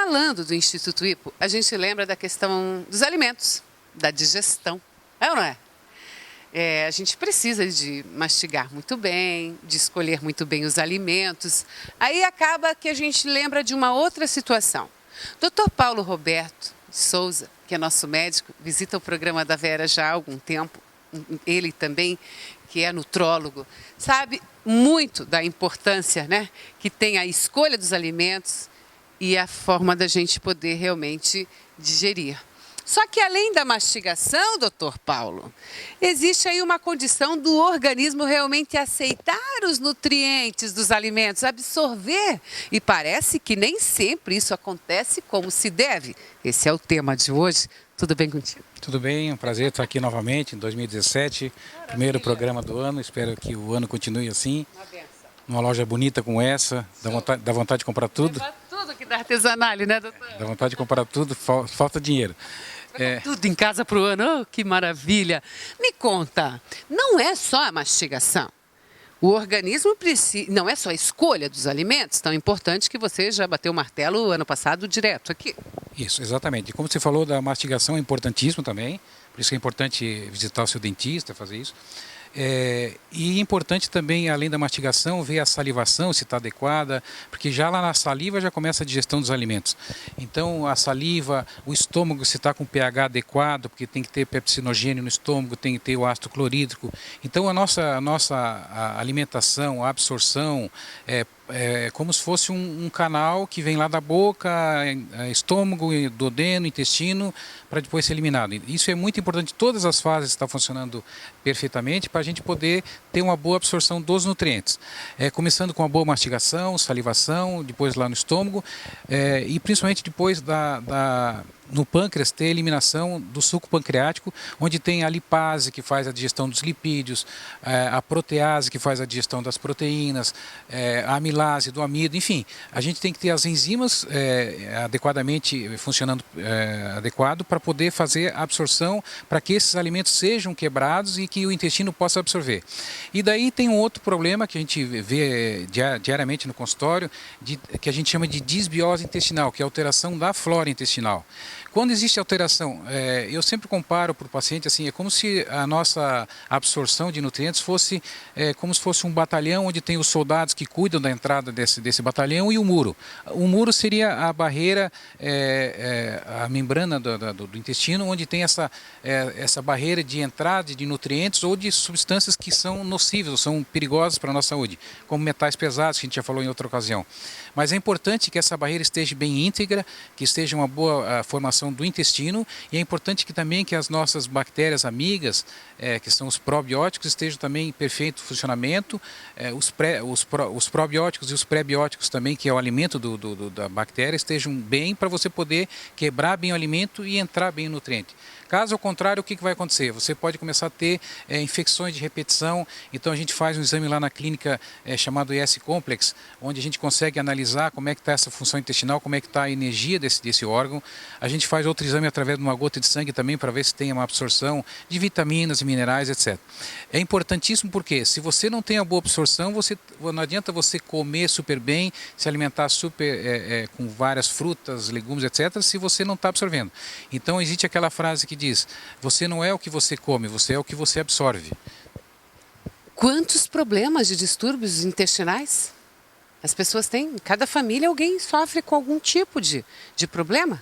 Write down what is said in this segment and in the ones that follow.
falando do Instituto Hipo, a gente lembra da questão dos alimentos, da digestão. É ou não é? A gente precisa de mastigar muito bem, de escolher muito bem os alimentos. Aí acaba que a gente lembra de uma outra situação. Dr. Paulo Roberto Souza, que é nosso médico, visita o programa da Vera já há algum tempo. Ele também, que é nutrólogo, sabe muito da importância, né, que tem a escolha dos alimentos e a forma da gente poder realmente digerir. Só que além da mastigação, doutor Paulo, existe aí uma condição do organismo realmente aceitar os nutrientes dos alimentos, absorver. E parece que nem sempre isso acontece como se deve. Esse é o tema de hoje. Tudo bem contigo? Tudo bem, é um prazer estar aqui novamente em 2017, primeiro programa do ano. Espero que o ano continue assim. Numa loja bonita como essa, dá vontade de comprar tudo. Tudo que dá artesanal, né, doutor? Dá vontade de comprar tudo, falta dinheiro. Tudo em casa para o ano, oh, que maravilha! Me conta, não é só a mastigação. O organismo precisa, não é só a escolha dos alimentos, tão importante que você já bateu o martelo ano passado direto aqui. Isso, exatamente. E como você falou, da mastigação é importantíssimo também, por isso que é importante visitar o seu dentista, fazer isso. E é importante também, além da mastigação, ver a salivação, se está adequada, porque já lá na saliva já começa a digestão dos alimentos. Então, a saliva, o estômago, se está com pH adequado, porque tem que ter pepsinogênio no estômago, tem que ter o ácido clorídrico. Então, a nossa alimentação, a absorção, é como se fosse um canal que vem lá da boca, estômago, duodeno, intestino, para depois ser eliminado. Isso é muito importante, todas as fases estão funcionando perfeitamente para a gente poder ter uma boa absorção dos nutrientes. Começando com a boa mastigação, salivação, depois lá no estômago, e principalmente depois no pâncreas ter a eliminação do suco pancreático, onde tem a lipase, que faz a digestão dos lipídios, a protease, que faz a digestão das proteínas, a amilase do amido, enfim, a gente tem que ter as enzimas adequadamente funcionando adequado para poder fazer a absorção, para que esses alimentos sejam quebrados e que o intestino possa absorver. E daí tem um outro problema que a gente vê diariamente no consultório, que a gente chama de disbiose intestinal, que é a alteração da flora intestinal. Quando existe alteração, eu sempre comparo para o paciente assim, é como se a nossa absorção de nutrientes fosse como se fosse um batalhão onde tem os soldados que cuidam da entrada desse batalhão e o muro. O muro seria a barreira, a membrana do intestino, onde tem essa barreira de entrada de nutrientes ou de substâncias que são nocivas, ou são perigosas para a nossa saúde, como metais pesados, que a gente já falou em outra ocasião. Mas é importante que essa barreira esteja bem íntegra, que esteja uma boa formação do intestino, e é importante que também que as nossas bactérias amigas, que são os probióticos, estejam também em perfeito funcionamento, os probióticos e os prebióticos também, que é o alimento da bactéria, estejam bem para você poder quebrar bem o alimento e entrar bem o nutriente. Caso ao contrário, o que vai acontecer? Você pode começar a ter infecções de repetição, então a gente faz um exame lá na clínica chamado ES-Complex, onde a gente consegue analisar como é que está essa função intestinal, como é que está a energia desse órgão. A gente faz outro exame através de uma gota de sangue também para ver se tem uma absorção de vitaminas, minerais, etc. É importantíssimo porque se você não tem a boa absorção, não adianta você comer super bem, se alimentar com várias frutas, legumes, etc., se você não está absorvendo. Então existe aquela frase que diz, você não é o que você come, você é o que você absorve. Quantos problemas de distúrbios intestinais as pessoas têm? Em cada família alguém sofre com algum tipo de problema.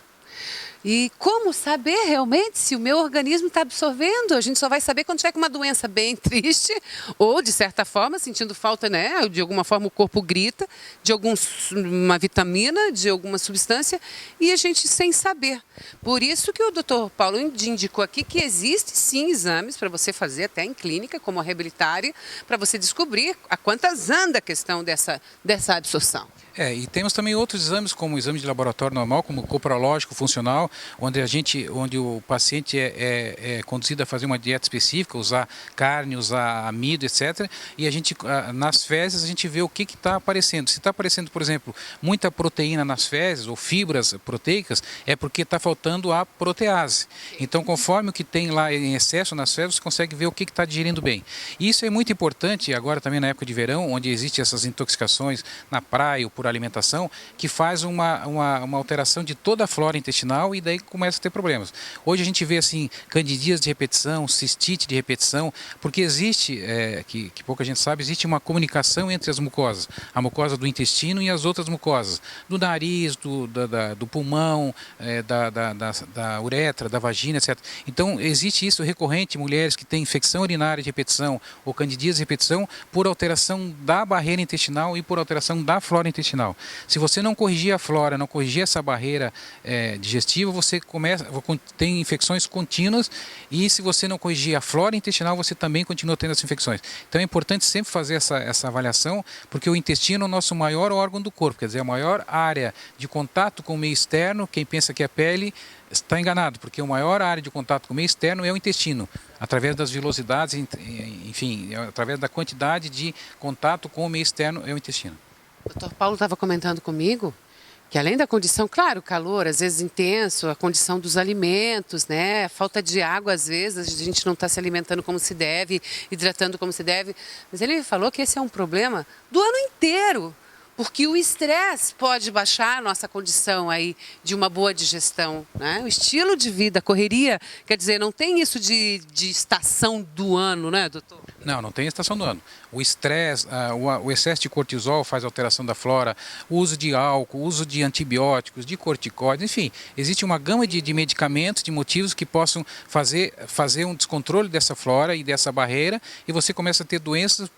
E como saber realmente se o meu organismo está absorvendo? A gente só vai saber quando tiver com uma doença bem triste ou, de certa forma, sentindo falta, né? De alguma forma o corpo grita de uma vitamina, de alguma substância, e a gente sem saber. Por isso que o Dr. Paulo indicou aqui que existe sim exames para você fazer até em clínica, como a Reabilitária, para você descobrir a quantas anda a questão dessa absorção. E temos também outros exames, como o exame de laboratório normal, como o coprológico funcional, intestinal, onde o paciente é conduzido a fazer uma dieta específica, usar carne, usar amido, etc. E a gente, nas fezes, a gente vê o que está aparecendo. Se está aparecendo, por exemplo, muita proteína nas fezes ou fibras proteicas, é porque está faltando a protease. Então, conforme o que tem lá em excesso nas fezes, você consegue ver o que está digerindo bem. E isso é muito importante agora também na época de verão, onde existem essas intoxicações na praia ou por alimentação, que faz uma alteração de toda a flora intestinal e daí começa a ter problemas. Hoje a gente vê assim candidíase de repetição, cistite de repetição, porque existe, que pouca gente sabe, existe uma comunicação entre as mucosas, a mucosa do intestino e as outras mucosas, do nariz, do pulmão, da uretra, da vagina, etc. Então existe isso recorrente, mulheres que têm infecção urinária de repetição ou candidíase de repetição por alteração da barreira intestinal e por alteração da flora intestinal. Se você não corrigir a flora, não corrigir essa barreira digestiva, você tem infecções contínuas e se você não corrigir a flora intestinal, você também continua tendo essas infecções. Então é importante sempre fazer essa avaliação, porque o intestino é o nosso maior órgão do corpo, quer dizer, a maior área de contato com o meio externo. Quem pensa que é pele está enganado, porque a maior área de contato com o meio externo é o intestino, através das velocidades, enfim, através da quantidade de contato com o meio externo é o intestino. O Dr. Paulo estava comentando comigo que além da condição, claro, o calor, às vezes intenso, a condição dos alimentos, né? A falta de água, às vezes, a gente não está se alimentando como se deve, hidratando como se deve. Mas ele falou que esse é um problema do ano inteiro, porque o estresse pode baixar a nossa condição aí de uma boa digestão, né? O estilo de vida, a correria, quer dizer, não tem isso de estação do ano, né, doutor? Não tem estação do ano. O estresse, o excesso de cortisol faz alteração da flora, o uso de álcool, o uso de antibióticos, de corticoides, enfim, existe uma gama de medicamentos, de motivos que possam fazer um descontrole dessa flora e dessa barreira e você começa a ter doenças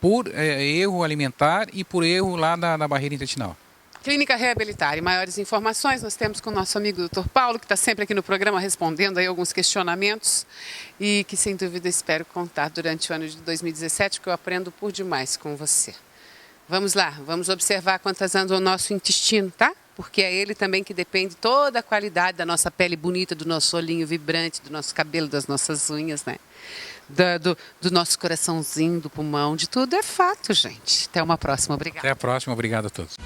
por erro alimentar e por erro lá na barreira intestinal. Clínica Reabilitar. E maiores informações nós temos com o nosso amigo Dr. Paulo, que está sempre aqui no programa respondendo aí alguns questionamentos e que sem dúvida espero contar durante o ano de 2017, que eu aprendo por demais com você. Vamos lá, vamos observar quantas anda o nosso intestino, tá? Porque é ele também que depende toda a qualidade da nossa pele bonita, do nosso olhinho vibrante, do nosso cabelo, das nossas unhas, né? Do nosso coraçãozinho, do pulmão, de tudo é fato, gente. Até uma próxima, obrigada. Até a próxima, obrigado a todos.